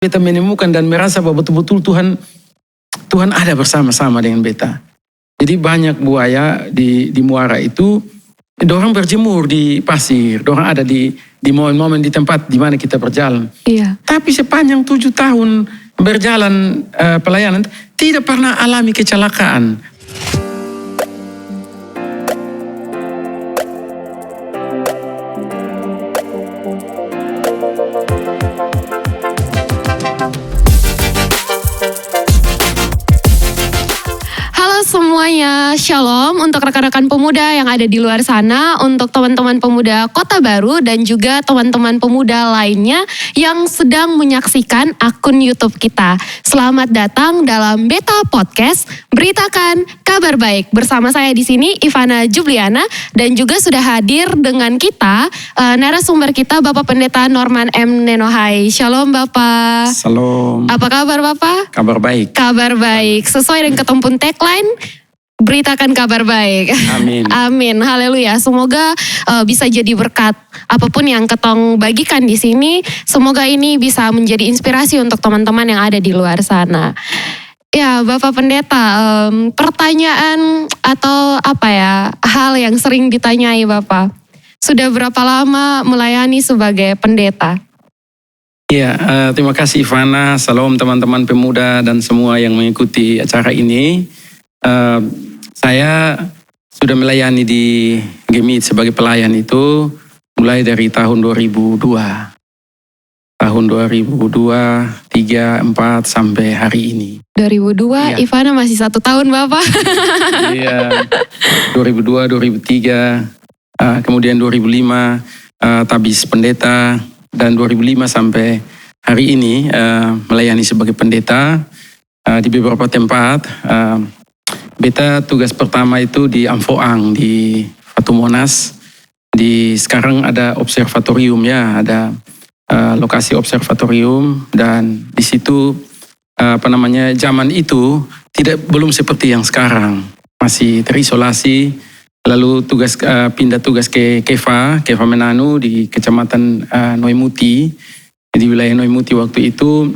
beta menemukan dan merasa bahwa betul-betul Tuhan ada bersama-sama dengan beta. Jadi banyak buaya di muara itu, dorang berjemur di pasir, dorang ada di momen-momen di tempat di mana kita berjalan. Iya. Tapi sepanjang 7 tahun berjalan pelayanan, tidak pernah alami kecelakaan. Semuanya, shalom untuk rekan-rekan pemuda yang ada di luar sana, untuk teman-teman pemuda Kota Baru dan juga teman-teman pemuda lainnya yang sedang menyaksikan akun YouTube kita. Selamat datang dalam Beta Podcast, beritakan kabar baik. Bersama saya di sini Ivana Jubliana dan juga sudah hadir dengan kita narasumber kita Bapak Pendeta Norman M. Nenohai. Shalom Bapak. Shalom. Apa kabar Bapak? Kabar baik. Kabar baik. Sesuai dengan ketumpun tagline, beritakan kabar baik. Amin. Amin. Haleluya. Semoga bisa jadi berkat apapun yang ketong bagikan di sini. Semoga ini bisa menjadi inspirasi untuk teman-teman yang ada di luar sana. Ya, Bapak Pendeta, pertanyaan atau hal yang sering ditanyai Bapak. Sudah berapa lama melayani sebagai pendeta? Iya, terima kasih Ivana. Salam teman-teman pemuda dan semua yang mengikuti acara ini. Saya sudah melayani di Gemit sebagai pelayan itu mulai dari tahun 2002. Tahun 2002, 3, 4 sampai hari ini. 2002, iya. Ivana masih 1 tahun Bapak. Iya, 2002, 2003, kemudian 2005 tabis pendeta, dan 2005 sampai hari ini melayani sebagai pendeta di beberapa tempat. Beta tugas pertama itu di Amfoang, di Fatu Monas. Sekarang ada observatorium ya, ada lokasi observatorium, dan di situ zaman itu belum seperti yang sekarang, masih terisolasi. Lalu pindah tugas ke Kefa Menanu di Kecamatan Noimuti, di wilayah Noimuti waktu itu.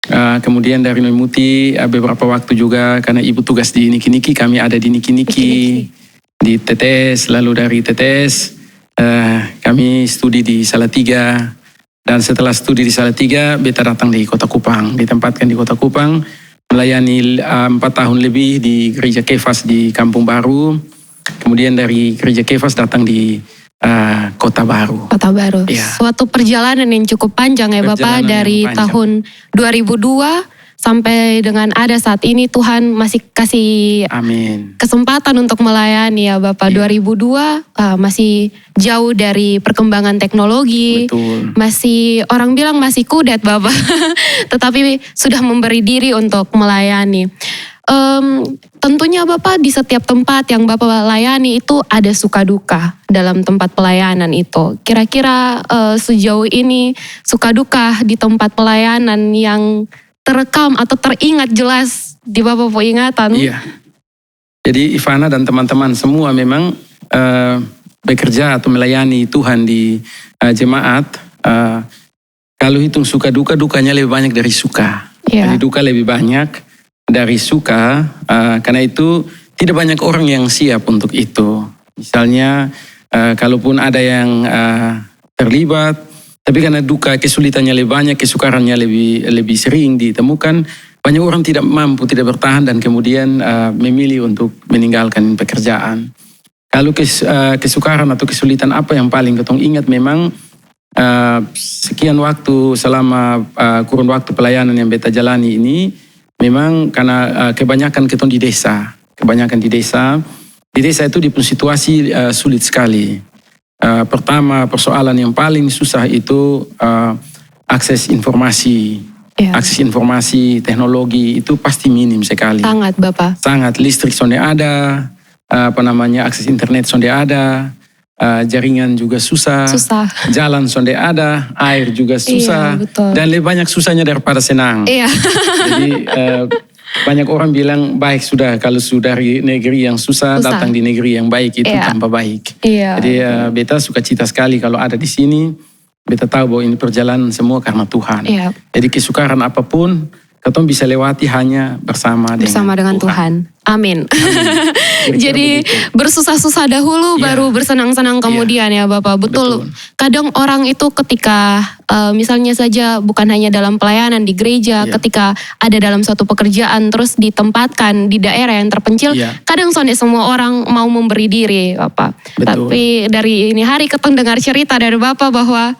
Kemudian dari Noimuti beberapa waktu juga karena ibu tugas di Niki-Niki, kami ada di Niki-Niki, di TTS. Lalu dari TTS kami studi di Salatiga, dan setelah studi di Salatiga beta datang di Kota Kupang, ditempatkan di Kota Kupang, melayani 4 tahun lebih di Gereja Kefas di Kampung Baru. Kemudian dari Gereja Kefas datang di Kota Baru. Kota Baru. Ya. Suatu perjalanan yang cukup panjang ya Bapak, dari tahun 2002 sampai dengan ada saat ini Tuhan masih kasih kesempatan untuk melayani ya Bapak. Ya. 2002 masih jauh dari perkembangan teknologi. Betul. Masih orang bilang masih kudet Bapak. Tetapi sudah memberi diri untuk melayani. Tentunya Bapak di setiap tempat yang Bapak layani itu ada suka duka dalam tempat pelayanan itu. Kira-kira sejauh ini suka duka di tempat pelayanan yang terekam atau teringat jelas di Bapak ingatan? Iya. Jadi Ivana dan teman-teman semua memang bekerja atau melayani Tuhan di jemaat. Kalau hitung suka duka, dukanya lebih banyak dari suka. Iya. Jadi duka lebih banyak dari suka, karena itu tidak banyak orang yang siap untuk itu. Misalnya kalaupun ada yang terlibat, tapi karena duka kesulitannya lebih banyak, kesukarannya lebih sering ditemukan, banyak orang tidak mampu, tidak bertahan dan kemudian memilih untuk meninggalkan pekerjaan. Kalau kesukaran atau kesulitan apa yang paling ketong ingat, memang sekian waktu selama kurun waktu pelayanan yang beta jalani ini, memang karena kebanyakan ketong di desa. Di desa itu di situasi sulit sekali. Pertama, persoalan yang paling susah itu akses informasi. Ya. Akses informasi, teknologi itu pasti minim sekali. Sangat Bapak. Sangat. Listrik sonde ada, akses internet sonde ada, jaringan juga susah. Jalan sonde ada, air juga susah. Iya, betul. Dan lebih banyak susahnya daripada senang. Iya. Jadi banyak orang bilang baik sudah kalau sudah di negeri yang susah, datang di negeri yang baik itu tambah baik. Iya. Jadi beta suka cita sekali kalau ada di sini. beta tahu bahwa ini perjalanan semua karena Tuhan. Iya. Jadi kesukaran apapun, katong bisa lewati hanya bersama dengan Tuhan. Amin. Jadi bersusah-susah dahulu baru bersenang-senang kemudian ya Bapak. Betul. Kadang orang itu ketika misalnya saja bukan hanya dalam pelayanan di gereja, ketika ada dalam suatu pekerjaan terus ditempatkan di daerah yang terpencil, kadang sonde semua orang mau memberi diri Bapak. Tapi dari ini hari ketong dengar cerita dari Bapak bahwa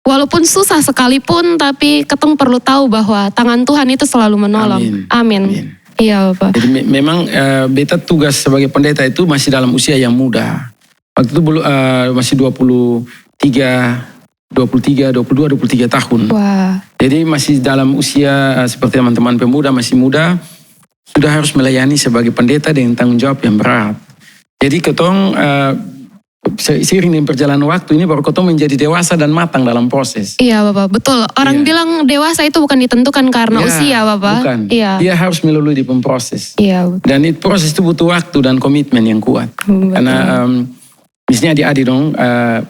walaupun susah sekalipun, tapi ketong perlu tahu bahwa tangan Tuhan itu selalu menolong. Amin. Iya Bapak. Jadi memang beta tugas sebagai pendeta itu masih dalam usia yang muda. Waktu itu masih 23 tahun. Wah. Jadi masih dalam usia seperti teman-teman pemuda masih muda, sudah harus melayani sebagai pendeta dengan tanggung jawab yang berat. Jadi ketong seiring dengan perjalanan waktu ini baru ketong menjadi dewasa dan matang dalam proses. Iya Bapak, betul. Orang bilang dewasa itu bukan ditentukan karena usia Bapak. Bukan, iya. Dia harus melalui di proses. Iya betul. Dan proses itu butuh waktu dan komitmen yang kuat. Betul. Karena misalnya adik-adik dong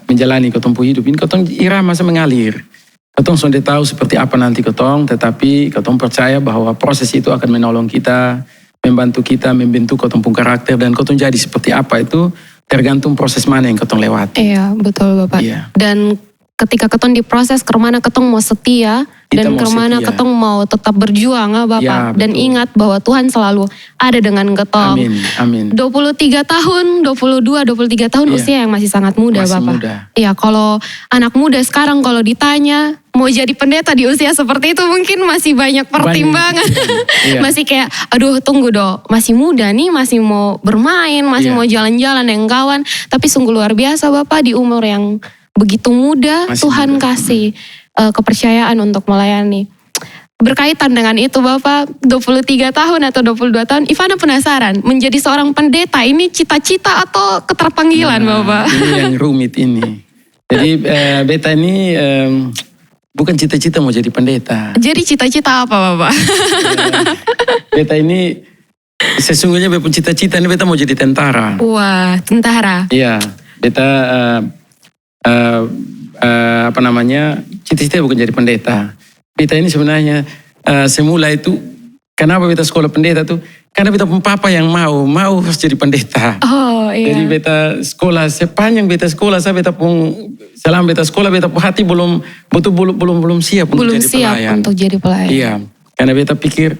menjalani ketong hidup ini, ketong irama mengalir. Ketong sudah tahu seperti apa nanti ketong, tetapi ketong percaya bahwa proses itu akan menolong kita, membantu kita, membentuk ketong karakter, dan ketong jadi seperti apa itu tergantung proses mana yang ketong lewati. Iya, betul Bapak. Iya. Dan ketika ketong diproses kemana ketong mau setia, dan kemana ketong mau tetap berjuang Bapak. Ya, dan ingat bahwa Tuhan selalu ada dengan ketong. Amin. 23 tahun, 23 tahun usia yang masih sangat muda masih Bapak. Muda. Iya, kalau anak muda sekarang kalau ditanya mau jadi pendeta di usia seperti itu mungkin masih banyak pertimbangan. Iya. Masih kayak, aduh tunggu dong, masih muda nih, masih mau bermain, masih mau jalan-jalan dengan kawan. Tapi sungguh luar biasa Bapak di umur yang begitu muda, masih Tuhan muda. kasih kepercayaan untuk melayani. Berkaitan dengan itu Bapak, 23 tahun atau 22 tahun, Ivana penasaran, menjadi seorang pendeta ini cita-cita atau keterpanggilan Bapak? Ini yang rumit ini. Jadi beta ini bukan cita-cita mau jadi pendeta. Jadi cita-cita apa Bapak? Beta ini sesungguhnya beta cita-cita ini beta mau jadi tentara. Wah, tentara. Iya, beta cita-cita bukan jadi pendeta. Beta ini sebenarnya semula itu kenapa beta sekolah pendeta tuh? Karena beta pun papa yang mau harus jadi pendeta. Oh iya. Jadi beta sekolah sepanjang beta sekolah selama beta sekolah beta pun hati belum siap untuk jadi pelayan. Untuk jadi pelayan. Iya, karena beta pikir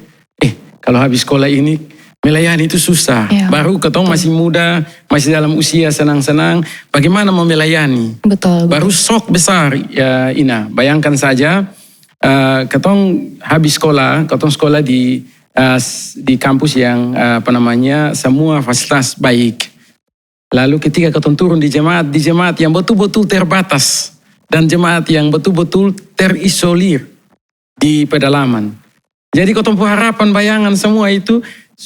kalau habis sekolah ini melayani itu susah. Iya. Baru ketong masih muda, masih dalam usia senang-senang, bagaimana mau melayani? Betul. Baru sok besar ya Ina. Bayangkan saja ketong habis sekolah, ketong sekolah di kampus yang semua fasilitas baik. Lalu ketika ketong turun di jemaat yang betul-betul terbatas dan jemaat yang betul-betul terisolir di pedalaman. Jadi ketong harapan bayangan semua itu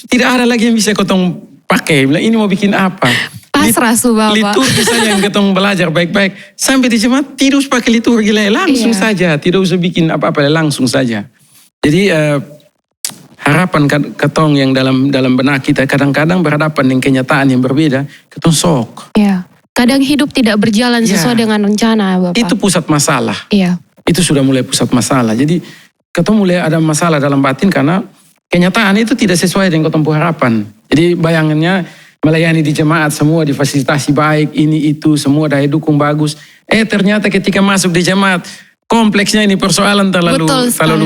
tidak ada lagi yang bisa ketong pakai. Ini mau bikin apa? Pasrah Bapak. Liturgi saja yang ketong belajar baik-baik. Sampai di jemaat tidak usah pakai liturgi langsung saja. Tidak usah bikin apa-apa langsung saja. Jadi harapan ketong yang dalam benak kita kadang-kadang berhadapan dengan kenyataan yang berbeda. Ketong sok. Iya. Kadang hidup tidak berjalan sesuai dengan rencana Bapak. Itu pusat masalah. Iya. Itu sudah mulai pusat masalah. Jadi ketong mulai ada masalah dalam batin karena kenyataan itu tidak sesuai dengan ketong harapan. Jadi bayangannya melayani di jemaat semua difasilitasi baik, ini itu semua daya dukung bagus. Ternyata ketika masuk di jemaat kompleksnya ini persoalan terlalu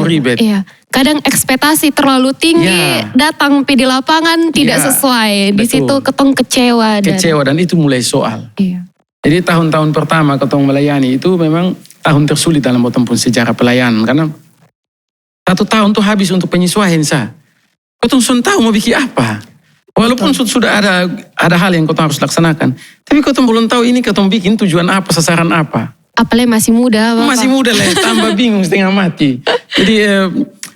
ribet. Iya. Kadang ekspektasi terlalu tinggi, datang di lapangan tidak sesuai. Di situ ketong kecewa. Dan itu mulai soal. Iya. Jadi tahun-tahun pertama ketong melayani itu memang tahun tersulit dalam tempuh sejarah pelayanan karena 1 tahun tuh habis untuk penyesuaian Ketong sudah tahu mau bikin apa. Walaupun sudah ada hal yang ketong harus laksanakan. Tapi ketong belum tahu ini ketong bikin tujuan apa, sasaran apa. Apalagi masih muda Bapak. Masih muda lah, tambah bingung setengah mati. Jadi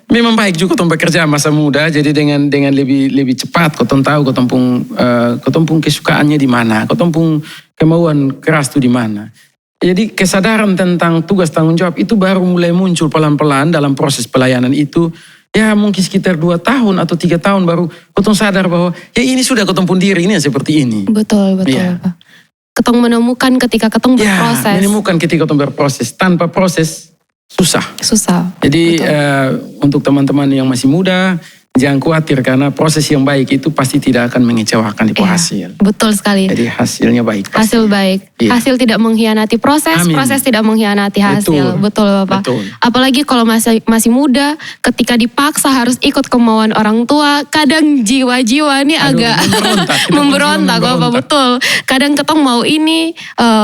memang baik juga ketong bekerja masa muda. Jadi dengan lebih cepat ketong tahu ketong pun kesukaannya di mana. Ketong pun kemauan keras itu di mana. Jadi kesadaran tentang tugas tanggung jawab itu baru mulai muncul pelan-pelan dalam proses pelayanan itu. Ya mungkin sekitar 2 tahun atau 3 tahun baru ketong sadar bahwa ya ini sudah ketong pun diri ini seperti ini. Betul Bapak. ketong menemukan ketika ketong berproses. Menemukan ketika ketong berproses. Tanpa proses susah. Jadi untuk teman-teman yang masih muda, jangan khawatir karena proses yang baik itu pasti tidak akan mengecewakan di hasil. Betul sekali. Jadi hasilnya baik. Pasti. Hasil baik. Iya. Hasil tidak mengkhianati proses, proses tidak mengkhianati hasil. Betul Bapak. Betul. Apalagi kalau masih muda, ketika dipaksa harus ikut kemauan orang tua, kadang jiwa-jiwa ini agak memberontak Bapak. Betul. Kadang ketong mau ini,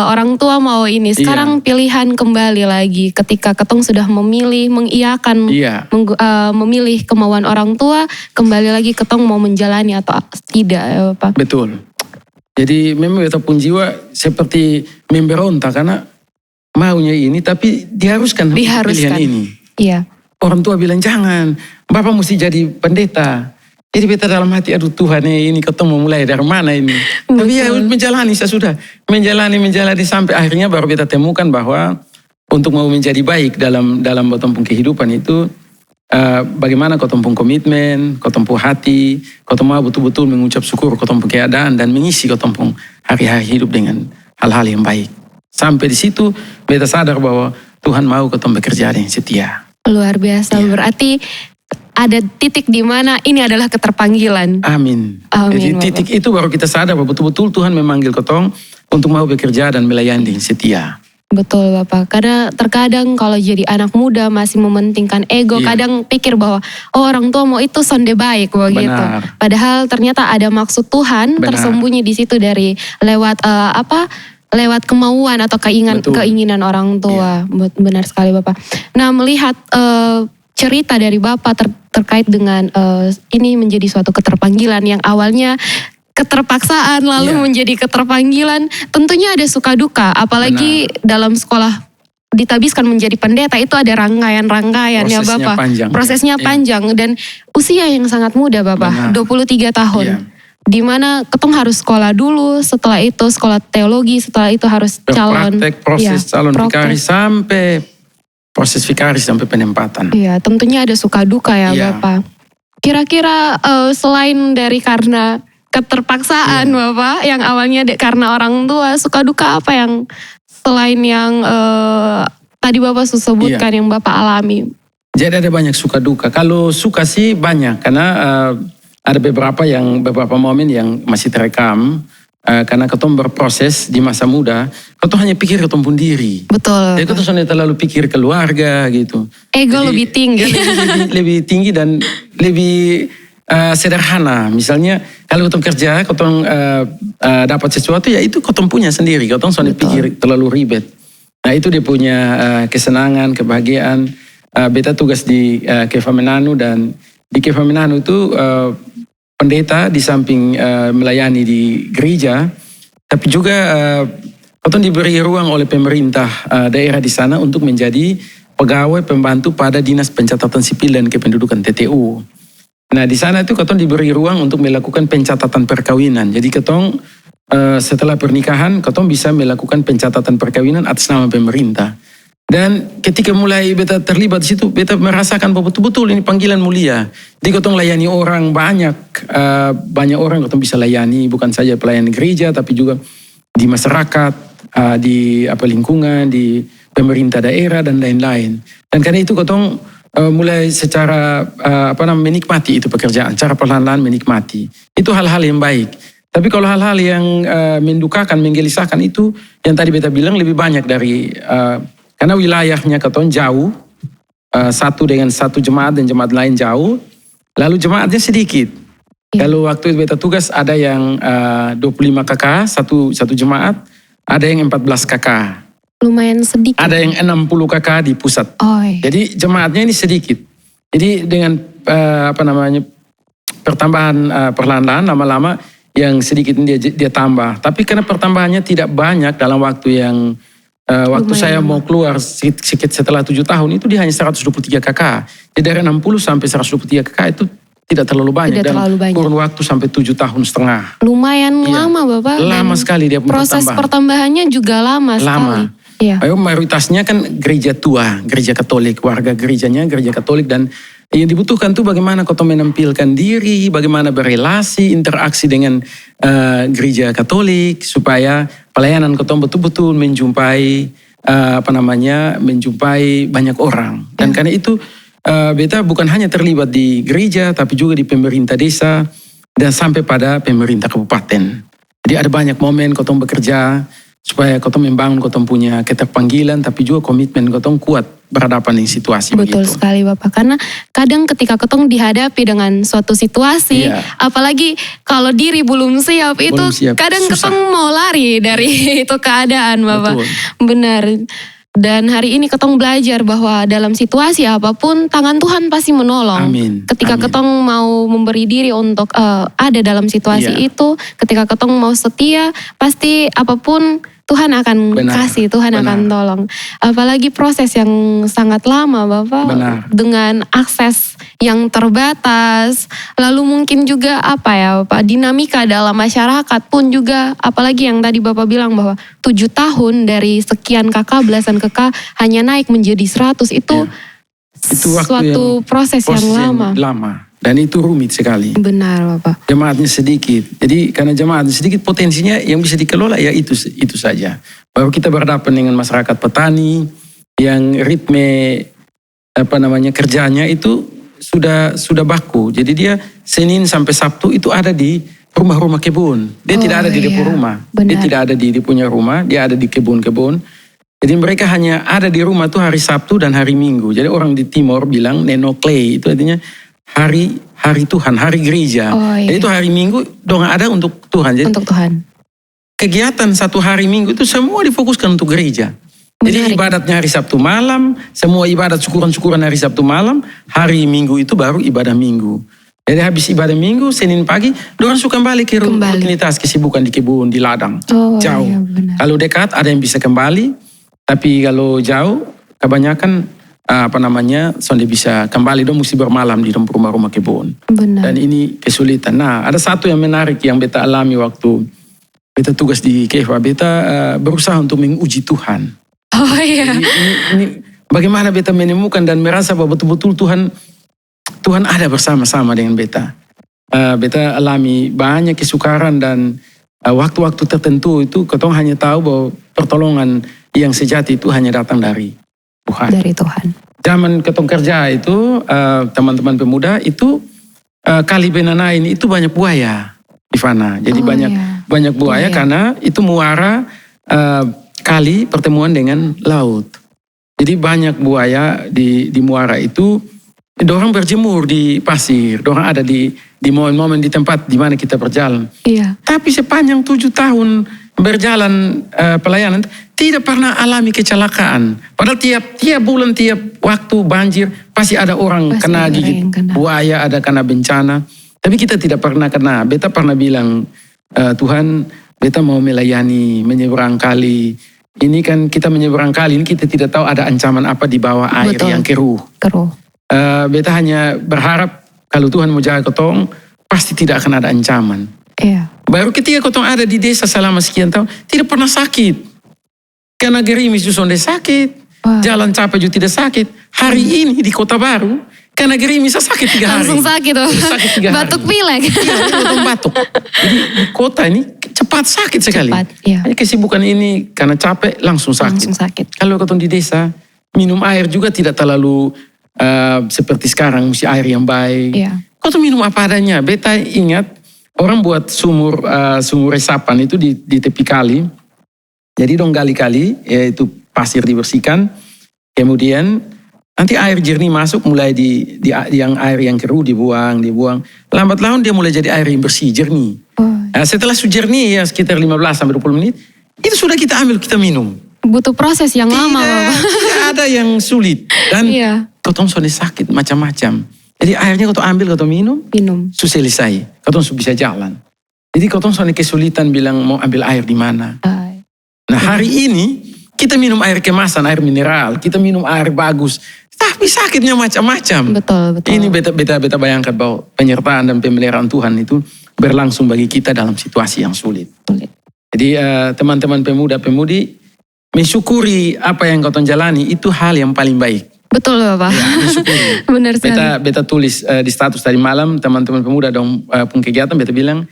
orang tua mau ini. Sekarang pilihan kembali lagi ketika ketong sudah memilih, mengiyakan, memilih kemauan orang tua, kembali lagi ketong mau menjalani atau tidak ya Bapak. Betul. Jadi memang beta pun jiwa seperti memberontak karena maunya ini tapi diharuskan. Pilihan ini. Iya. Orang tua bilang jangan, Bapak mesti jadi pendeta. Jadi beta dalam hati, aduh Tuhan ini ketemu mulai dari mana ini. Tapi ya menjalani, saya sudah menjalani sampai akhirnya baru beta temukan bahwa untuk mau menjadi baik dalam bertempung kehidupan itu, bagaimana kau tempung komitmen, kau tempung hati, kau mau betul-betul mengucap syukur, kau tempung keadaan dan mengisi kau tempung hari-hari hidup dengan hal-hal yang baik. Sampai di situ beta sadar bahwa Tuhan mau kau bekerja yang setia. Luar biasa, berarti ada titik di mana ini adalah keterpanggilan. Amin. Jadi titik itu baru kita sadar bahwa betul-betul Tuhan memanggil kau untuk mau bekerja dan melayani yang setia. Betul Bapak, karena terkadang kalau jadi anak muda masih mementingkan ego, kadang pikir bahwa orang tua mau itu sonde baik begitu. Padahal ternyata ada maksud Tuhan tersembunyi di situ dari lewat lewat kemauan atau keinginan orang tua. Benar sekali Bapak. Nah, melihat cerita dari Bapak terkait dengan ini menjadi suatu keterpanggilan yang awalnya keterpaksaan lalu menjadi keterpanggilan, tentunya ada suka duka, apalagi dalam sekolah ditabiskan menjadi pendeta itu ada rangkaian-rangkaian ya Bapak. Prosesnya panjang dan usia yang sangat muda Bapak, 23 tahun. Di mana ketong harus sekolah dulu, setelah itu sekolah teologi, setelah itu harus calon proses calon vikaris sampai proses vikaris sampai penempatan. Iya, tentunya ada suka duka ya Bapak. Kira-kira selain dari karena keterpaksaan Bapak yang awalnya karena orang tua, suka duka apa yang selain yang tadi Bapak sebutkan yang Bapak alami? Jadi ada banyak suka duka. Kalau suka sih banyak karena ada beberapa momen yang masih terekam karena ketong berproses di masa muda, ketong hanya pikir ketong pun diri. Betul. Jadi ketong hanya terlalu pikir keluarga gitu. Ego lebih tinggi. Lebih tinggi dan lebih sederhana. Misalnya kalau ketong kerja, ketong dapat sesuatu ya itu ketong punya sendiri. Ketong soalnya pikir terlalu ribet. Nah itu dia punya kesenangan, kebahagiaan. Beta tugas di Kefamenanu dan di Kefamenanu itu pendeta di samping melayani di gereja, tapi juga ketong diberi ruang oleh pemerintah daerah di sana untuk menjadi pegawai pembantu pada Dinas Pencatatan Sipil dan Kependudukan TTU. Nah di sana itu ketong diberi ruang untuk melakukan pencatatan perkawinan. Jadi ketong setelah pernikahan ketong bisa melakukan pencatatan perkawinan atas nama pemerintah. Dan ketika mulai beta terlibat di situ, beta merasakan bahwa betul-betul ini panggilan mulia. Jadi ketong layani orang banyak orang ketong bisa layani, bukan saja pelayanan gereja tapi juga di masyarakat, di lingkungan, di pemerintah daerah dan lain-lain. Dan karena itu ketong mulai secara menikmati itu pekerjaan, cara perlahan-lahan menikmati. Itu hal-hal yang baik. Tapi kalau hal-hal yang mendukakan, menggelisahkan itu yang tadi beta bilang lebih banyak dari karena wilayahnya ketong jauh, satu dengan satu jemaat dan jemaat lain jauh, lalu jemaatnya sedikit. Kalau waktu beta tugas ada yang 25 KK satu jemaat, ada yang 14 KK. Lumayan sedikit. Ada yang 60 KK di pusat. Jadi jemaatnya ini sedikit. Jadi dengan pertambahan perlahan-lahan lama-lama yang sedikit dia tambah. Tapi karena pertambahannya tidak banyak dalam waktu yang waktu saya mau keluar sedikit setelah 7 tahun itu dia hanya 123 KK. Jadi dari 60 sampai 123 KK itu tidak terlalu banyak. Kurun waktu sampai 7 tahun setengah. Lumayan lama Bapak. Lama sekali dia proses pertambahannya juga lama sekali. Mayoritasnya kan gereja tua, gereja Katolik, warga gerejanya gereja Katolik dan yang dibutuhkan tuh bagaimana kau menampilkan diri, bagaimana berelasi, interaksi dengan gereja Katolik supaya pelayanan kotong betul-betul menjumpai menjumpai banyak orang. Dan karena itu beta bukan hanya terlibat di gereja tapi juga di pemerintah desa dan sampai pada pemerintah kabupaten. Jadi ada banyak momen kotong bekerja supaya kotong membangun kotong punya keterpanggilan tapi juga komitmen kotong kuat berhadapan dengan situasi. Betul begitu. sekali Bapak, karena kadang ketika kotong dihadapi dengan suatu situasi, apalagi kalau diri belum siap itu kadang susah. kotong mau lari dari itu keadaan Bapak. Betul. Benar. Dan hari ini ketong belajar bahwa dalam situasi apapun tangan Tuhan pasti menolong. Amin. Ketika Amin. ketong mau memberi diri untuk ada dalam situasi itu, ketika ketong mau setia, pasti apapun Tuhan akan kasih, Tuhan akan tolong. Apalagi proses yang sangat lama Bapak, dengan akses yang terbatas, lalu mungkin juga Bapak, dinamika dalam masyarakat pun juga, apalagi yang tadi Bapak bilang bahwa 7 tahun dari sekian kakak, belasan kakak hanya naik menjadi 100 itu suatu proses yang lama. Dan itu rumit sekali. Benar Bapak. Jemaatnya sedikit. Jadi karena jemaatnya sedikit potensinya yang bisa dikelola ya itu saja. Baru kita berhadapan dengan masyarakat petani yang ritme kerjanya itu sudah baku. Jadi dia Senin sampai Sabtu itu ada di rumah-rumah kebun. Dia tidak ada di depo rumah. Benar. Dia tidak ada di punya rumah, dia ada di kebun-kebun. Jadi mereka hanya ada di rumah tuh hari Sabtu dan hari Minggu. Jadi orang di Timor bilang nenoklei, itu artinya hari Tuhan, hari gereja. Jadi itu hari Minggu dong ada untuk Tuhan. Jadi untuk Tuhan. Kegiatan 1 hari Minggu itu semua difokuskan untuk gereja. Jadi ibadatnya hari Sabtu malam, semua ibadat syukuran-syukuran hari Sabtu malam, hari Minggu itu baru ibadah Minggu. Jadi habis ibadah Minggu, Senin pagi, dorang suka kembali ke rutinitas kesibukan di kebun, di ladang. Jauh. Iya, kalau dekat ada yang bisa kembali, tapi kalau jauh kebanyakan sonde bisa kembali dong mesti bermalam di rumah-rumah kebun. Benar. Dan ini kesulitan. Nah, ada satu yang menarik yang beta alami waktu beta tugas di Kefa. Beta berusaha untuk menguji Tuhan. Oh iya. Jadi ini bagaimana beta menemukan dan merasa bahwa betul-betul Tuhan ada bersama-sama dengan beta. Beta alami banyak kesukaran dan waktu-waktu tertentu itu ketong hanya tahu bahwa pertolongan yang sejati itu hanya datang dari Tuhan. Dari Tuhan. Zaman ketong kerja itu teman-teman pemuda itu kali Benana ini itu banyak buaya, Ivana. Jadi banyak buaya karena itu muara kali pertemuan dengan laut. Jadi banyak buaya di muara itu. Dorang berjemur di pasir, dorang ada di momen-momen di tempat di mana kita berjalan. Iya. Tapi sepanjang 7 tahun berjalan pelayanan tidak pernah alami kecelakaan. Padahal tiap bulan, tiap waktu banjir pasti ada orang kena gigit buaya, ada kena bencana. Tapi kita tidak pernah kena. Beta pernah bilang, Tuhan, beta mau melayani menyeberang kali. Ini kan kita menyeberang kali ini kita tidak tahu ada ancaman apa di bawah air yang keruh. Beta hanya berharap kalau Tuhan mau jaga kotong, pasti tidak akan ada ancaman. Iya. Baru ketika kotong ada di desa selama sekian tahun, tidak pernah sakit. Karena gerimis justru sakit, jalan capek juga tidak sakit. Hari ini di Kota Baru, karena gerimis sakit 3 hari. Langsung sakit tuh. Sakit 3 hari. Batuk pilek. Iya, batuk. Jadi di kota ini cepat sakit sekali. Iya. Kesibukan ini karena capek langsung sakit. Kalau kotong di desa, minum air juga tidak terlalu seperti sekarang, mesti air yang baik. Iya. Kau tuh minum apa adanya. Beta ingat orang buat sumur resapan itu di tepi kali. Jadi dong gali-kali, yaitu pasir dibersihkan. Kemudian nanti air jernih masuk, mulai di yang air yang keruh dibuang. Lambat laun dia mulai jadi air yang bersih, jernih. Nah, setelah jernih ya sekitar 15-20 menit, itu sudah kita ambil, kita minum. Butuh proses yang lama, Bapak. Tidak ada yang sulit. Dan kotong sudah sakit macam-macam. Jadi airnya kotong ambil, kotong minum. Selesai. Kotong bisa jalan. Jadi kotong sudah kesulitan bilang mau ambil air di mana. Nah hari ini kita minum air kemasan, air mineral. Kita minum air bagus. Tapi sakitnya macam-macam. Betul. Ini beta bayangkan bahwa penyertaan dan pemeliharaan Tuhan itu berlangsung bagi kita dalam situasi yang sulit. Jadi teman-teman pemuda-pemudi, mensyukuri apa yang kotong jalani itu hal yang paling baik. Betul Bapak. Ya, mensyukuri. Benar sekali. Beta tulis di status tadi malam, teman-teman pemuda dong pun kegiatan, beta bilang,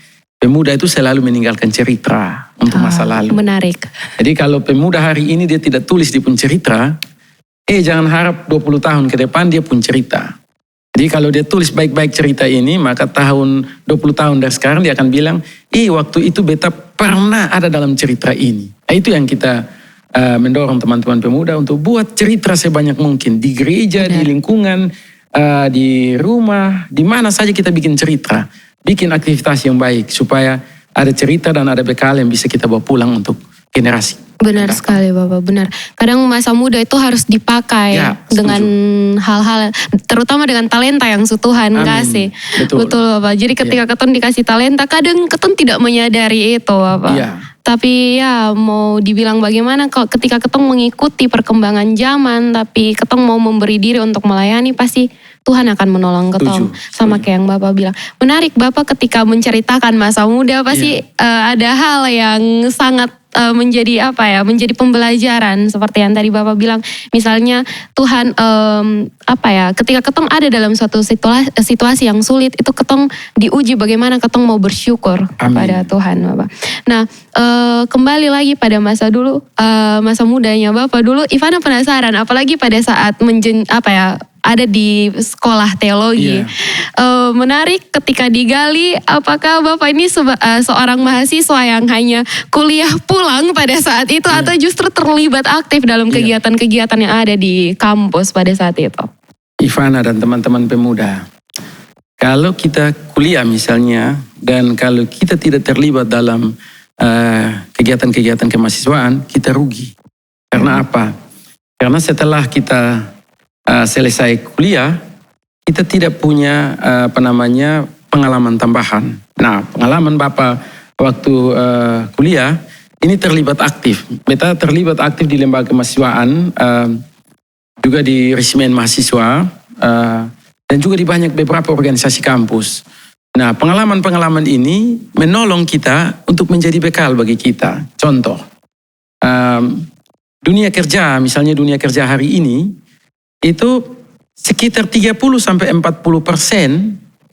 pemuda itu selalu meninggalkan cerita untuk masa lalu. Menarik. Jadi kalau pemuda hari ini dia tidak tulis di pun cerita, jangan harap 20 tahun ke depan dia pun cerita. Jadi kalau dia tulis baik-baik cerita ini, maka tahun 20 tahun dari sekarang dia akan bilang, waktu itu beta pernah ada dalam cerita ini. Nah, itu yang kita mendorong teman-teman pemuda untuk buat cerita sebanyak mungkin. Di gereja, di lingkungan, di rumah, di mana saja kita bikin cerita. Bikin aktivitas yang baik supaya ada cerita dan ada bekal yang bisa kita bawa pulang untuk generasi. Benar sekali Bapak, benar. Kadang masa muda itu harus dipakai dengan hal-hal, terutama dengan talenta yang Tuhan kasih. Betul Bapak. Jadi ketika keton dikasih talenta, kadang keton tidak menyadari itu Bapak. Tapi ya mau dibilang bagaimana kalau ketika ketong mengikuti perkembangan zaman, tapi ketong mau memberi diri untuk melayani, pasti Tuhan akan menolong ketong. Sama kayak yang Bapak bilang. Menarik Bapak ketika menceritakan masa muda, pasti ada hal yang sangat menjadi menjadi pembelajaran seperti yang tadi Bapak bilang. Misalnya Tuhan ketika ketong ada dalam suatu situasi yang sulit, itu ketong diuji bagaimana ketong mau bersyukur kepada Tuhan Bapak. Nah, kembali lagi pada masa dulu, masa mudanya Bapak dulu, Ivana penasaran apalagi pada saat ada di sekolah teologi. Menarik ketika digali, apakah Bapak ini seorang mahasiswa yang hanya kuliah pulang pada saat itu atau justru terlibat aktif dalam kegiatan-kegiatan yang ada di kampus pada saat itu? Ivana dan teman-teman pemuda, kalau kita kuliah misalnya dan kalau kita tidak terlibat dalam kegiatan-kegiatan kemahasiswaan, kita rugi. Karena apa? Karena setelah kita selesai kuliah, kita tidak punya pengalaman tambahan. Nah, pengalaman Bapak waktu kuliah ini terlibat aktif. Beta terlibat aktif di lembaga kemahasiswaan, juga di resimen mahasiswa, dan juga di beberapa organisasi kampus. Nah, pengalaman-pengalaman ini menolong kita untuk menjadi bekal bagi kita. Contoh, dunia kerja, misalnya dunia kerja hari ini, itu sekitar 30-40%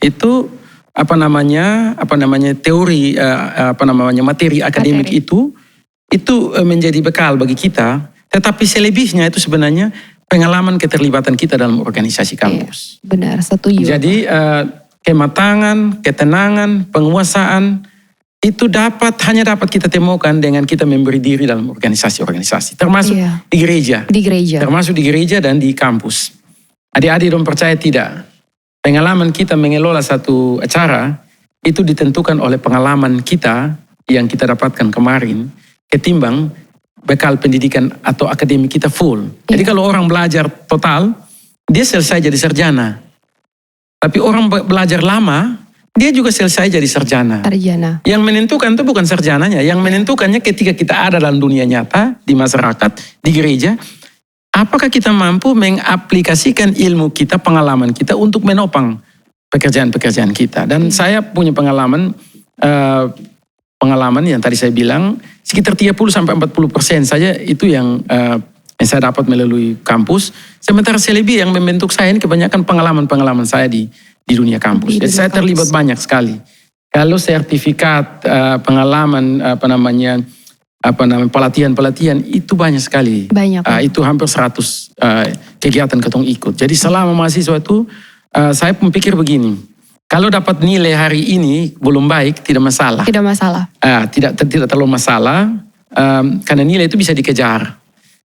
itu teori materi akademik itu menjadi bekal bagi kita, tetapi selebihnya itu sebenarnya pengalaman keterlibatan kita dalam organisasi kampus. Benar, setuju. Jadi kematangan, ketenangan, penguasaan itu hanya dapat kita temukan dengan kita memberi diri dalam organisasi-organisasi, termasuk di gereja. Termasuk di gereja dan di kampus. Adik-adik dong percaya tidak? Pengalaman kita mengelola satu acara itu ditentukan oleh pengalaman kita yang kita dapatkan kemarin ketimbang bekal pendidikan atau akademik kita full. Jadi kalau orang belajar total, dia selesai jadi sarjana. Tapi orang belajar lama, dia juga selesai jadi sarjana. Yang menentukan itu bukan sarjananya. Yang menentukannya ketika kita ada dalam dunia nyata, di masyarakat, di gereja, apakah kita mampu mengaplikasikan ilmu kita, pengalaman kita untuk menopang pekerjaan-pekerjaan kita. Dan saya punya pengalaman yang tadi saya bilang, sekitar 30-40% saja itu yang saya dapat melalui kampus. Sementara selebih yang membentuk saya ini kebanyakan pengalaman-pengalaman saya di dunia kampus. Jadi saya terlibat banyak sekali. Kalau sertifikat, pengalaman, pelatihan-pelatihan itu banyak sekali. Itu hampir 100 kegiatan ketong ikut. Jadi selama mahasiswa itu saya pikir begini, kalau dapat nilai hari ini belum baik, tidak masalah. Tidak terlalu masalah, karena nilai itu bisa dikejar.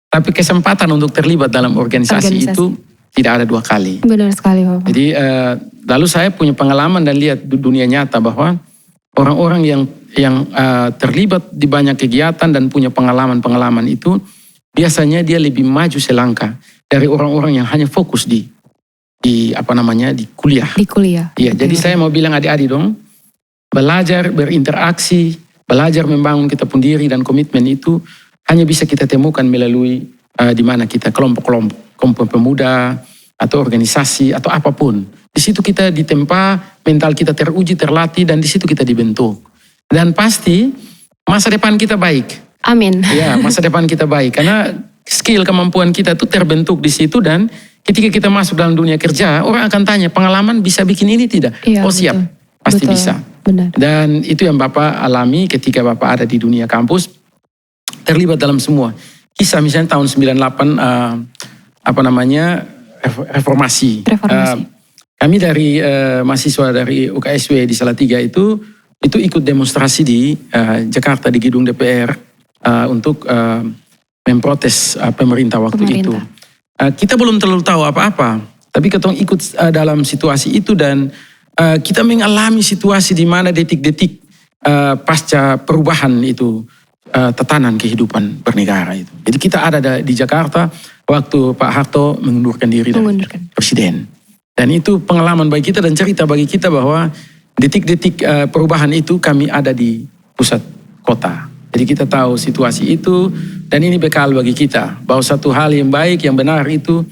Tapi kesempatan untuk terlibat dalam organisasi itu tidak ada dua kali. Benar sekali Bapak. Jadi lalu saya punya pengalaman dan lihat di dunia nyata bahwa orang-orang yang terlibat di banyak kegiatan dan punya pengalaman-pengalaman itu biasanya dia lebih maju selangkah dari orang-orang yang hanya fokus di kuliah. Di kuliah. Iya, jadi saya mau bilang adik-adik dong, belajar berinteraksi, belajar membangun kita pun diri dan komitmen itu hanya bisa kita temukan melalui di mana kita kelompok pemuda atau organisasi atau apapun. Di situ kita ditempa, mental kita teruji, terlatih, dan di situ kita dibentuk. Dan pasti masa depan kita baik. Amin. Ya, masa depan kita baik karena skill kemampuan kita itu terbentuk di situ, dan ketika kita masuk dalam dunia kerja, orang akan tanya, pengalaman bisa bikin ini tidak? Ya, siap, pasti bisa. Benar. Dan itu yang Bapak alami ketika Bapak ada di dunia kampus, terlibat dalam semua. Kisah misalnya tahun 98 reformasi. Kami dari mahasiswa dari UKSW di Salatiga itu ikut demonstrasi di Jakarta di gedung DPR untuk memprotes pemerintah waktu itu. Kita belum terlalu tahu apa-apa, tapi kita ikut dalam situasi itu dan kita mengalami situasi di mana detik-detik pasca perubahan itu tatanan kehidupan bernegara itu. Jadi kita ada di Jakarta waktu Pak Harto mengundurkan diri dari presiden. Dan itu pengalaman bagi kita dan cerita bagi kita bahwa detik-detik perubahan itu kami ada di pusat kota. Jadi kita tahu situasi itu dan ini bekal bagi kita bahwa satu hal yang baik, yang benar itu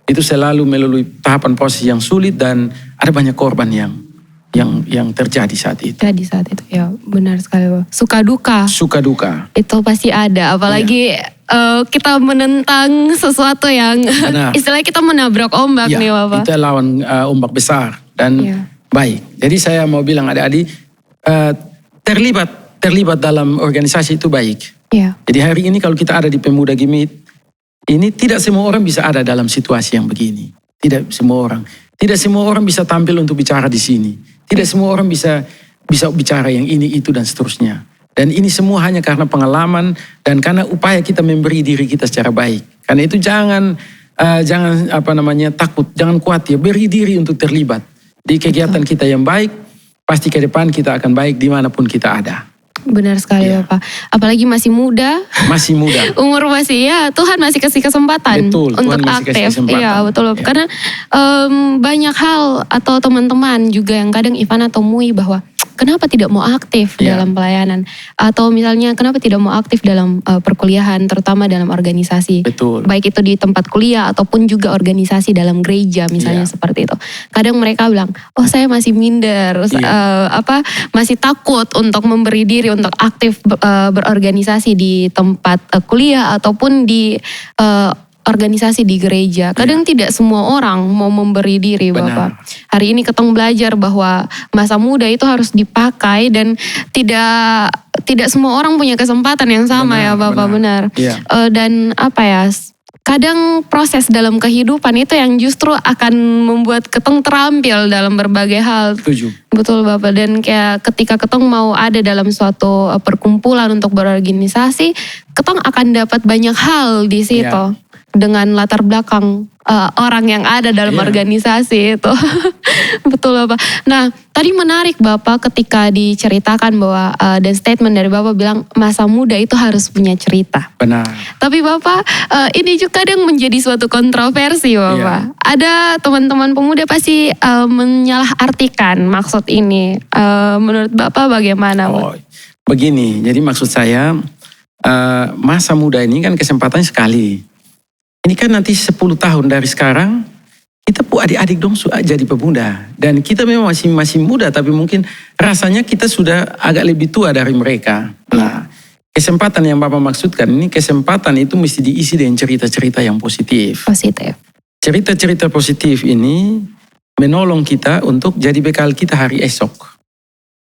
selalu melalui tahapan proses yang sulit dan ada banyak korban yang terjadi saat itu. Terjadi saat itu, ya benar sekali. Suka duka. Suka duka. Itu pasti ada, apalagi kita menentang sesuatu yang istilahnya kita menabrak ombak nih Bapak. Kita lawan ombak besar dan baik. Jadi saya mau bilang adik-adik terlibat dalam organisasi itu baik. Jadi hari ini kalau kita ada di Pemuda Gimit, ini tidak semua orang bisa ada dalam situasi yang begini. Tidak semua orang. Tidak semua orang bisa tampil untuk bicara di sini. Tidak semua orang bisa bicara yang ini, itu dan seterusnya. Dan ini semua hanya karena pengalaman dan karena upaya kita memberi diri kita secara baik. Karena itu jangan takut, jangan khawatir, beri diri untuk terlibat di kegiatan kita yang baik. Pasti ke depan kita akan baik dimanapun kita ada. Benar sekali Bapak. Apalagi masih muda. Masih muda. Umur masih Tuhan masih kasih kesempatan untuk aktif. Iya betul. Karena banyak hal atau teman-teman juga yang kadang Ivana temui bahwa kenapa tidak mau aktif dalam pelayanan. Atau misalnya kenapa tidak mau aktif dalam perkuliahan, terutama dalam organisasi. Betul. Baik itu di tempat kuliah ataupun juga organisasi dalam gereja misalnya seperti itu. Kadang mereka bilang, oh saya masih minder, masih takut untuk memberi diri untuk aktif berorganisasi di tempat kuliah ataupun di organisasi di gereja. Kadang tidak semua orang mau memberi diri Bapak. Hari ini ketong belajar bahwa masa muda itu harus dipakai dan tidak semua orang punya kesempatan yang sama ya Bapak. Benar. Dan kadang proses dalam kehidupan itu yang justru akan membuat ketong terampil dalam berbagai hal. Setuju. Betul Bapak, dan kayak ketika ketong mau ada dalam suatu perkumpulan untuk berorganisasi, ketong akan dapat banyak hal di situ. Dengan latar belakang orang yang ada dalam organisasi itu. Betul Bapak. Nah tadi menarik Bapak ketika diceritakan bahwa dan statement dari Bapak bilang masa muda itu harus punya cerita. Benar. Tapi Bapak ini juga kadang menjadi suatu kontroversi Bapak. Ada teman-teman pemuda pasti menyalahartikan maksud ini. Menurut Bapak bagaimana? Begini, jadi maksud saya masa muda ini kan kesempatan sekali. Ini kan nanti 10 tahun dari sekarang, kita pun adik-adik dong jadi pemuda. Dan kita memang masih muda, tapi mungkin rasanya kita sudah agak lebih tua dari mereka. Nah, kesempatan yang Bapak maksudkan ini, kesempatan itu mesti diisi dengan cerita-cerita yang positif. Cerita-cerita positif ini menolong kita untuk jadi bekal kita hari esok.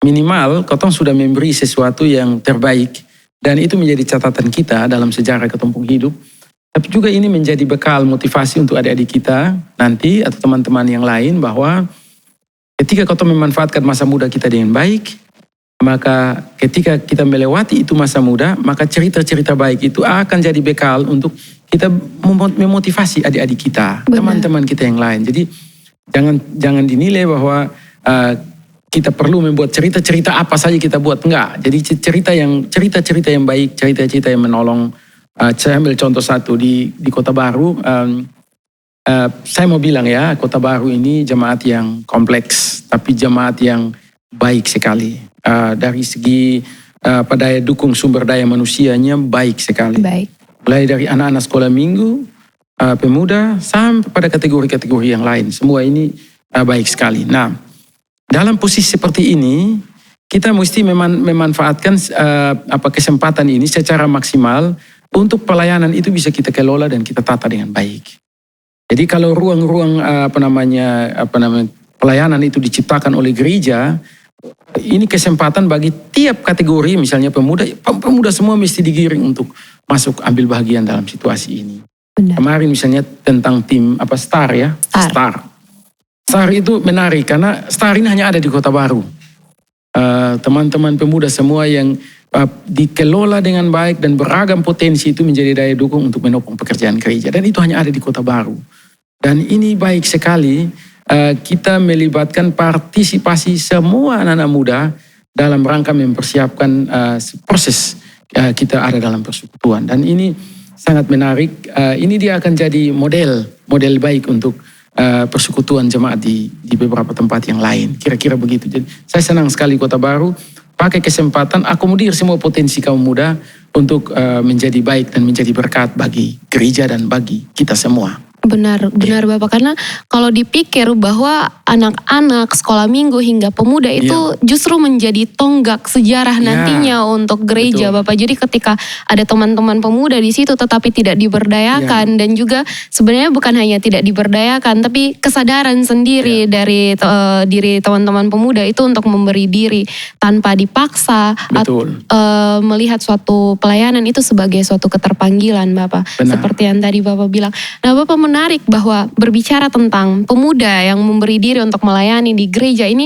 Minimal, kotong sudah memberi sesuatu yang terbaik. Dan itu menjadi catatan kita dalam sejarah ketumpung hidup. Tapi juga ini menjadi bekal motivasi untuk adik-adik kita nanti atau teman-teman yang lain bahwa ketika kau memanfaatkan masa muda kita dengan baik, maka ketika kita melewati itu masa muda, maka cerita-cerita baik itu akan jadi bekal untuk kita memotivasi adik-adik kita, teman-teman kita yang lain. Jadi jangan dinilai bahwa kita perlu membuat cerita-cerita apa saja kita buat, enggak. Jadi cerita-cerita yang baik, cerita-cerita yang menolong. Saya ambil contoh satu di Kota Baru. Saya mau bilang ya, Kota Baru ini jemaat yang kompleks, tapi jemaat yang baik sekali. Dari segi daya dukung sumber daya manusianya baik sekali. Mulai dari anak-anak sekolah minggu, pemuda, sampai pada kategori-kategori yang lain. Semua ini baik sekali. Nah, dalam posisi seperti ini, kita mesti memanfaatkan kesempatan ini secara maksimal untuk pelayanan itu bisa kita kelola dan kita tata dengan baik. Jadi kalau ruang-ruang pelayanan itu diciptakan oleh gereja, ini kesempatan bagi tiap kategori, misalnya pemuda semua mesti digiring untuk masuk ambil bagian dalam situasi ini. Benar. Kemarin misalnya tentang tim STAR ya, STAR itu menarik karena STAR ini hanya ada di Kota Baru. Teman-teman pemuda semua yang dikelola dengan baik dan beragam potensi itu menjadi daya dukung untuk menopang pekerjaan gereja, dan itu hanya ada di Kota Baru. Dan ini baik sekali kita melibatkan partisipasi semua anak-anak muda dalam rangka mempersiapkan proses kita ada dalam persekutuan, dan ini sangat menarik. Ini dia akan jadi model baik untuk persekutuan jemaat di beberapa tempat yang lain. Kira-kira begitu. Jadi saya senang sekali Kota Baru pakai kesempatan akomodir semua potensi kaum muda untuk menjadi baik dan menjadi berkat bagi gereja dan bagi kita semua. Benar Bapak, karena kalau dipikir bahwa anak-anak sekolah minggu hingga pemuda itu justru menjadi tonggak sejarah nantinya untuk gereja. Betul. Bapak. Jadi ketika ada teman-teman pemuda di situ tetapi tidak diberdayakan, dan juga sebenarnya bukan hanya tidak diberdayakan tapi kesadaran sendiri dari diri teman-teman pemuda itu untuk memberi diri tanpa dipaksa, melihat suatu pelayanan itu sebagai suatu keterpanggilan Bapak. Benar. Seperti yang tadi Bapak bilang. Nah Bapak menarik bahwa berbicara tentang pemuda yang memberi diri untuk melayani di gereja ini,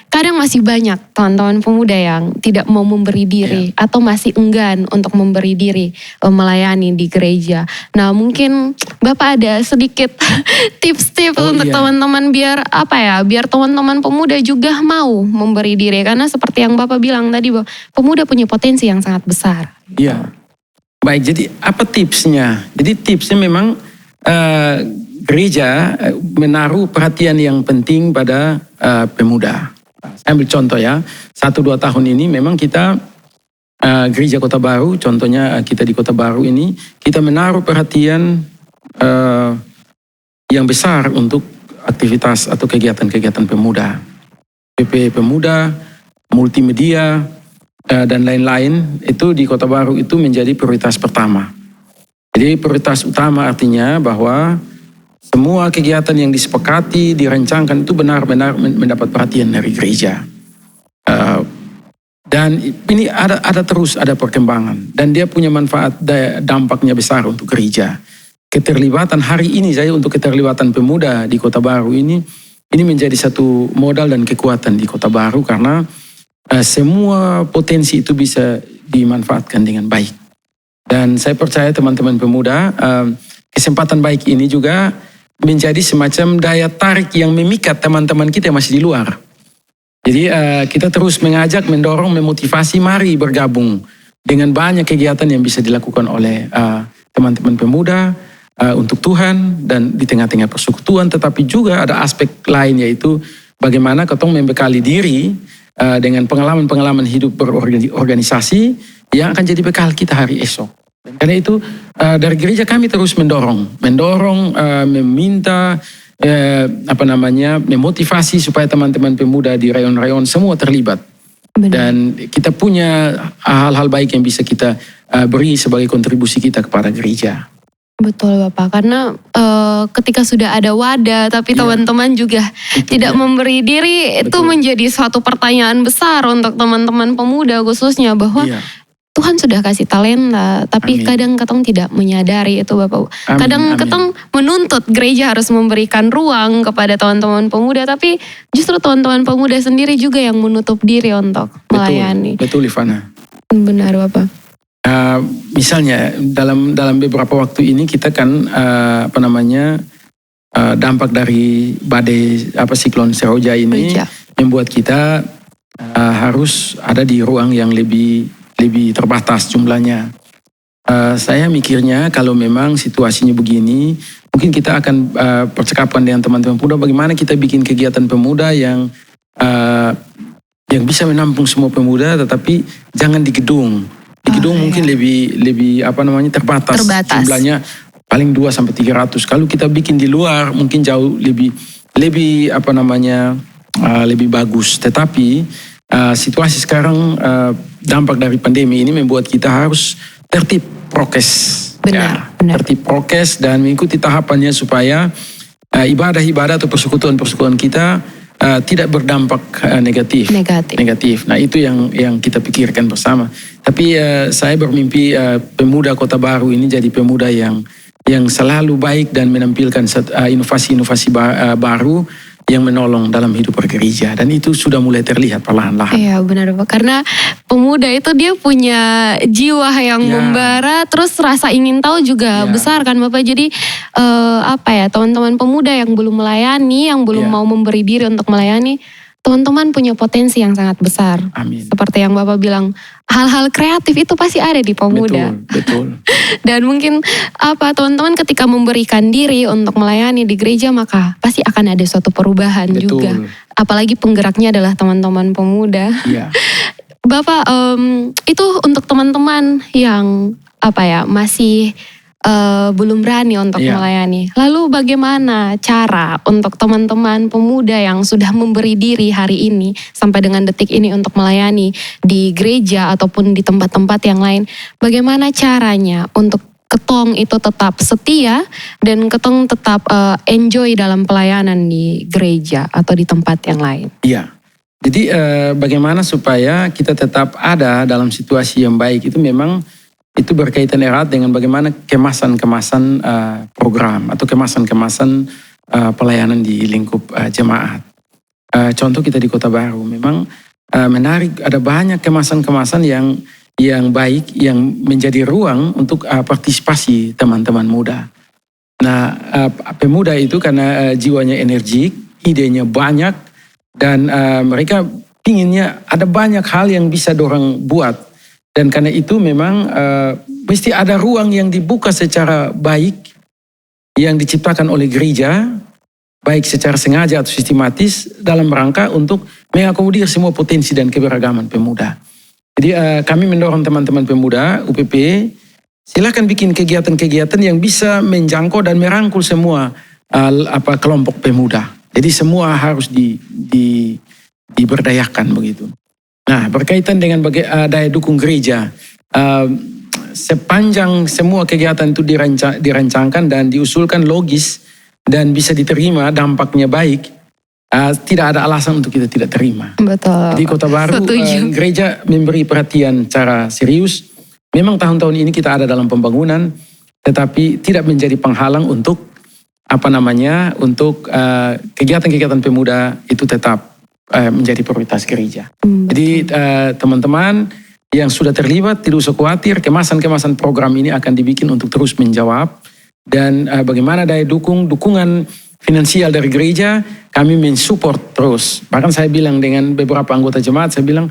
kadang masih banyak teman-teman pemuda yang tidak mau memberi diri atau masih enggan untuk memberi diri melayani di gereja. Nah mungkin Bapak ada sedikit tips-tips untuk teman-teman biar teman-teman pemuda juga mau memberi diri, karena seperti yang Bapak bilang tadi bahwa pemuda punya potensi yang sangat besar. Iya. Baik, jadi apa tipsnya? Jadi tipsnya memang gereja menaruh perhatian yang penting pada pemuda. Saya ambil contoh ya, 1-2 tahun ini memang kita gereja Kota Baru, contohnya kita di Kota Baru ini, kita menaruh perhatian yang besar untuk aktivitas atau kegiatan-kegiatan pemuda. PP Pemuda, multimedia, dan lain-lain, itu di Kota Baru itu menjadi prioritas pertama. Jadi prioritas utama artinya bahwa semua kegiatan yang disepakati, dirancangkan itu benar-benar mendapat perhatian dari gereja. Dan ini ada terus ada perkembangan, dan dia punya manfaat, dampaknya besar untuk gereja. Keterlibatan hari ini saya untuk keterlibatan pemuda di Kota Baru ini menjadi satu modal dan kekuatan di Kota Baru, karena semua potensi itu bisa dimanfaatkan dengan baik. Dan saya percaya teman-teman pemuda, kesempatan baik ini juga menjadi semacam daya tarik yang memikat teman-teman kita yang masih di luar. Jadi kita terus mengajak, mendorong, memotivasi, mari bergabung dengan banyak kegiatan yang bisa dilakukan oleh teman-teman pemuda untuk Tuhan dan di tengah-tengah persekutuan. Tetapi juga ada aspek lain, yaitu bagaimana ketong membekali diri dengan pengalaman-pengalaman hidup berorganisasi yang akan jadi bekal kita hari esok. Dan karena itu dari gereja kami terus mendorong, meminta, memotivasi supaya teman-teman pemuda di rayon-rayon semua terlibat. Benar. Dan kita punya hal-hal baik yang bisa kita beri sebagai kontribusi kita kepada gereja. Betul Bapak, karena ketika sudah ada wadah tapi teman-teman juga tidak memberi diri, itu menjadi suatu pertanyaan besar untuk teman-teman pemuda khususnya, bahwa Tuhan sudah kasih talenta, tapi kadang ketong tidak menyadari itu Bapak. Kadang ketong menuntut gereja harus memberikan ruang kepada teman-teman pemuda, tapi justru teman-teman pemuda sendiri juga yang menutup diri untuk melayani. Betul Ivana. Benar Bapak. Misalnya dalam beberapa waktu ini kita kan dampak dari badai siklon Seroja ini membuat kita harus ada di ruang yang lebih terbatas jumlahnya. Saya mikirnya kalau memang situasinya begini, mungkin kita akan percakapan dengan teman-teman pemuda bagaimana kita bikin kegiatan pemuda yang bisa menampung semua pemuda, tetapi jangan di gedung. Di gedung mungkin lebih terbatas. Jumlahnya paling 200-300. Kalau kita bikin di luar mungkin jauh lebih bagus. Tetapi situasi sekarang dampak dari pandemi ini membuat kita harus tertib prokes. Benar. Tertib prokes dan mengikuti tahapannya supaya ibadah-ibadah atau persekutuan-persekutuan kita tidak berdampak negatif. Nah itu yang kita pikirkan bersama. Tapi saya bermimpi pemuda Kota Baru ini jadi pemuda yang selalu baik dan menampilkan inovasi-inovasi baru yang menolong dalam hidup bergereja, dan itu sudah mulai terlihat perlahan-lahan. Iya benar Pak, karena pemuda itu dia punya jiwa yang membara, terus rasa ingin tahu juga besar kan Bapak. Jadi teman-teman pemuda yang belum melayani, yang belum mau memberi diri untuk melayani, teman-teman punya potensi yang sangat besar. Amin. Seperti yang Bapak bilang, hal-hal kreatif itu pasti ada di pemuda. Betul. Dan mungkin teman-teman ketika memberikan diri untuk melayani di gereja, maka pasti akan ada suatu perubahan juga. Apalagi penggeraknya adalah teman-teman pemuda. Iya. Bapak, itu untuk teman-teman yang masih belum berani untuk melayani. Lalu bagaimana cara untuk teman-teman pemuda yang sudah memberi diri hari ini sampai dengan detik ini untuk melayani di gereja ataupun di tempat-tempat yang lain, bagaimana caranya untuk ketong itu tetap setia dan ketong tetap enjoy dalam pelayanan di gereja atau di tempat yang lain? Iya. Jadi bagaimana supaya kita tetap ada dalam situasi yang baik, itu memang itu berkaitan erat dengan bagaimana kemasan-kemasan program atau kemasan-kemasan pelayanan di lingkup jemaat. Contoh kita di Kota Baru memang menarik, ada banyak kemasan-kemasan yang baik yang menjadi ruang untuk partisipasi teman-teman muda. Nah, pemuda itu karena jiwanya energik, idenya banyak, dan mereka inginnya ada banyak hal yang bisa dorang buat. Dan karena itu memang mesti ada ruang yang dibuka secara baik, yang diciptakan oleh gereja, baik secara sengaja atau sistematis, dalam rangka untuk mengakomodir semua potensi dan keberagaman pemuda. Jadi kami mendorong teman-teman pemuda UPP, silakan bikin kegiatan-kegiatan yang bisa menjangkau dan merangkul semua kelompok pemuda. Jadi semua harus diberdayakan begitu. Nah, berkaitan dengan daya dukung gereja, sepanjang semua kegiatan itu dirancangkan dan diusulkan logis dan bisa diterima, dampaknya baik, tidak ada alasan untuk kita tidak terima. Betul. Di Kota Baru, gereja memberi perhatian secara serius. Memang tahun-tahun ini kita ada dalam pembangunan, tetapi tidak menjadi penghalang untuk untuk kegiatan-kegiatan pemuda itu tetap menjadi prioritas gereja. Jadi teman-teman yang sudah terlibat tidak usah khawatir, kemasan-kemasan program ini akan dibikin untuk terus menjawab. Dan bagaimana daya dukungan finansial dari gereja, kami mensupport terus. Bahkan saya bilang dengan beberapa anggota jemaat, saya bilang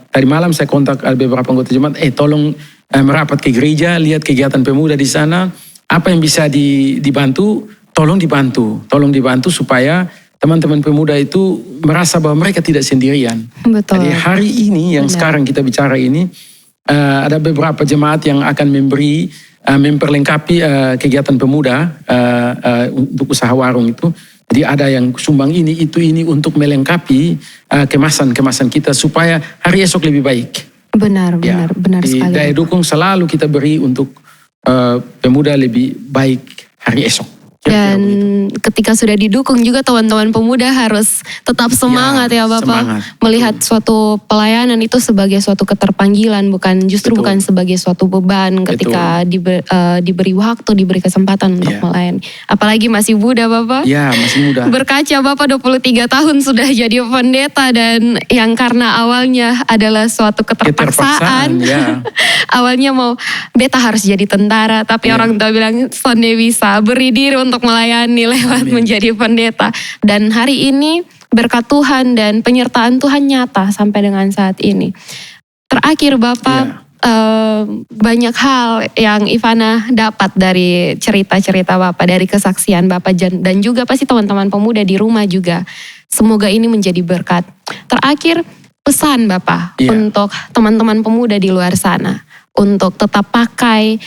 tadi malam saya kontak beberapa anggota jemaat, tolong merapat ke gereja, lihat kegiatan pemuda di sana, apa yang bisa dibantu, tolong dibantu supaya teman-teman pemuda itu merasa bahwa mereka tidak sendirian. Betul. Jadi hari ini yang sekarang kita bicara ini, ada beberapa jemaat yang akan memperlengkapi kegiatan pemuda untuk usaha warung itu. Jadi ada yang sumbang ini untuk melengkapi kemasan kita supaya hari esok lebih baik. Benar sekali. Daya dukung selalu kita beri untuk pemuda lebih baik hari esok. Dan ketika sudah didukung juga teman-teman pemuda harus tetap semangat ya Bapak. Melihat suatu pelayanan itu sebagai suatu keterpanggilan, bukan sebagai suatu beban ketika diberi waktu, diberi kesempatan untuk melayani. Apalagi masih muda Bapak. Iya, masih muda. Berkaca Bapak 23 tahun sudah jadi pendeta, dan yang karena awalnya adalah suatu keterpaksaan. Awalnya mau beta harus jadi tentara, tapi orang tua bilang Sonde bisa beri diri untuk melayani lewat menjadi pendeta. Dan hari ini berkat Tuhan dan penyertaan Tuhan nyata sampai dengan saat ini. Terakhir Bapak, banyak hal yang Ivana dapat dari cerita-cerita Bapak, dari kesaksian Bapak, dan juga pasti teman-teman pemuda di rumah juga. Semoga ini menjadi berkat. Terakhir, pesan Bapak untuk teman-teman pemuda di luar sana, untuk tetap pakai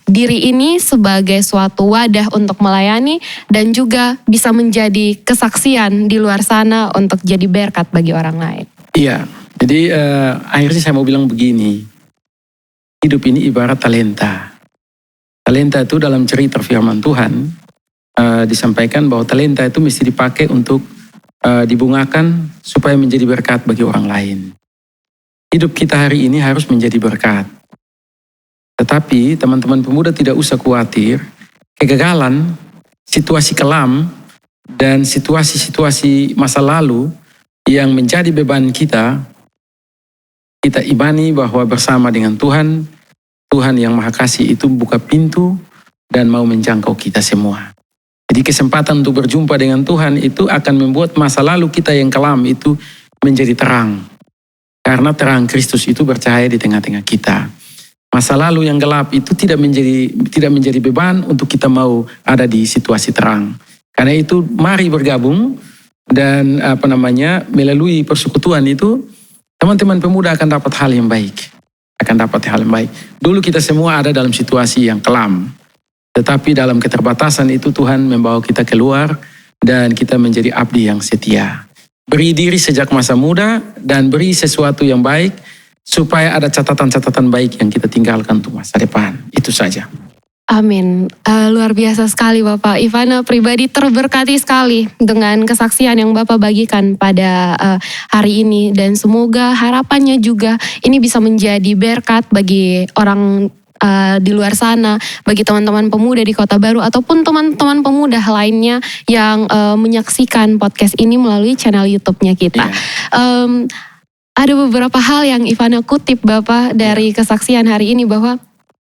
diri ini sebagai suatu wadah untuk melayani, dan juga bisa menjadi kesaksian di luar sana untuk jadi berkat bagi orang lain. Iya, jadi akhirnya saya mau bilang begini, hidup ini ibarat talenta. Talenta itu dalam cerita firman Tuhan disampaikan bahwa talenta itu mesti dipakai untuk dibungakan supaya menjadi berkat bagi orang lain. Hidup kita hari ini harus menjadi berkat. Tetapi teman-teman pemuda tidak usah khawatir, kegagalan, situasi kelam, dan situasi-situasi masa lalu yang menjadi beban kita imani bahwa bersama dengan Tuhan, Tuhan yang Maha Kasih itu buka pintu dan mau menjangkau kita semua. Jadi kesempatan untuk berjumpa dengan Tuhan itu akan membuat masa lalu kita yang kelam itu menjadi terang. Karena terang Kristus itu bercahaya di tengah-tengah kita. Masa lalu yang gelap itu tidak menjadi beban untuk kita mau ada di situasi terang. Karena itu mari bergabung dan melalui persekutuan itu teman-teman pemuda akan dapat hal yang baik. Dulu kita semua ada dalam situasi yang kelam. Tetapi dalam keterbatasan itu Tuhan membawa kita keluar dan kita menjadi abdi yang setia. Beri diri sejak masa muda dan beri sesuatu yang baik supaya ada catatan-catatan baik yang kita tinggalkan untuk masa depan. Itu saja. Amin. Luar biasa sekali Bapak. Ivana pribadi terberkati sekali dengan kesaksian yang Bapak bagikan pada hari ini. Dan semoga harapannya juga ini bisa menjadi berkat bagi orang di luar sana, bagi teman-teman pemuda di Kota Baru ataupun teman-teman pemuda lainnya yang menyaksikan podcast ini melalui channel YouTube-nya kita. Ada beberapa hal yang Ivana kutip Bapak dari kesaksian hari ini bahwa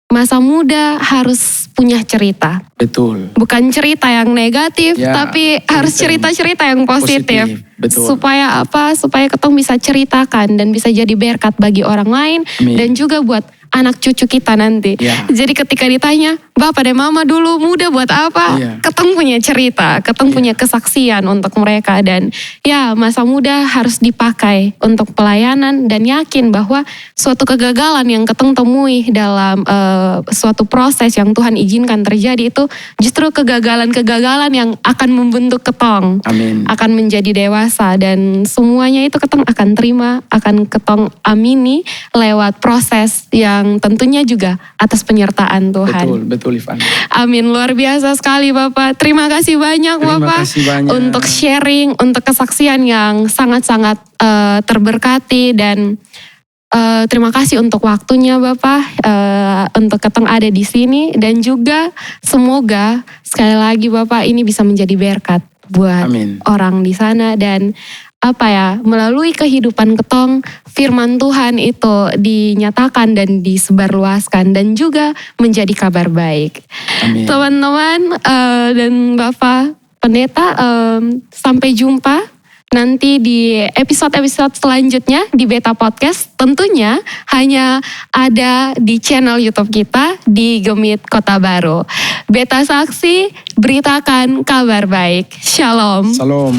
masa muda harus punya cerita. Betul. Bukan cerita yang negatif, tapi harus cerita-cerita yang positif. Betul. Supaya apa? Supaya ketong bisa ceritakan dan bisa jadi berkat bagi orang lain. Amin. Dan juga buat anak cucu kita nanti. Jadi ketika ditanya, Bapak dan Mama dulu muda buat apa? Ketong punya cerita, ketong punya kesaksian untuk mereka. Dan masa muda harus dipakai untuk pelayanan dan yakin bahwa suatu kegagalan yang ketong temui dalam suatu proses yang Tuhan izinkan terjadi itu justru kegagalan-kegagalan yang akan membentuk ketong. Amin. Akan menjadi dewasa dan semuanya itu ketong akan terima, akan ketong amini lewat proses yang tentunya juga atas penyertaan Tuhan. Betul Ivan. Amin, luar biasa sekali Bapak. Terima kasih banyak Bapak untuk sharing, untuk kesaksian yang sangat-sangat terberkati dan terima kasih untuk waktunya Bapak untuk ketong ada di sini dan juga semoga sekali lagi Bapak ini bisa menjadi berkat buat orang di sana dan melalui kehidupan ketong firman Tuhan itu dinyatakan dan disebarluaskan dan juga menjadi kabar baik. Teman-teman dan Bapak Pendeta, sampai jumpa nanti di episode-episode selanjutnya di Beta Podcast. Tentunya hanya ada di channel YouTube kita di Gemit Kota Baru. Beta Saksi, beritakan kabar baik. Shalom. Salam.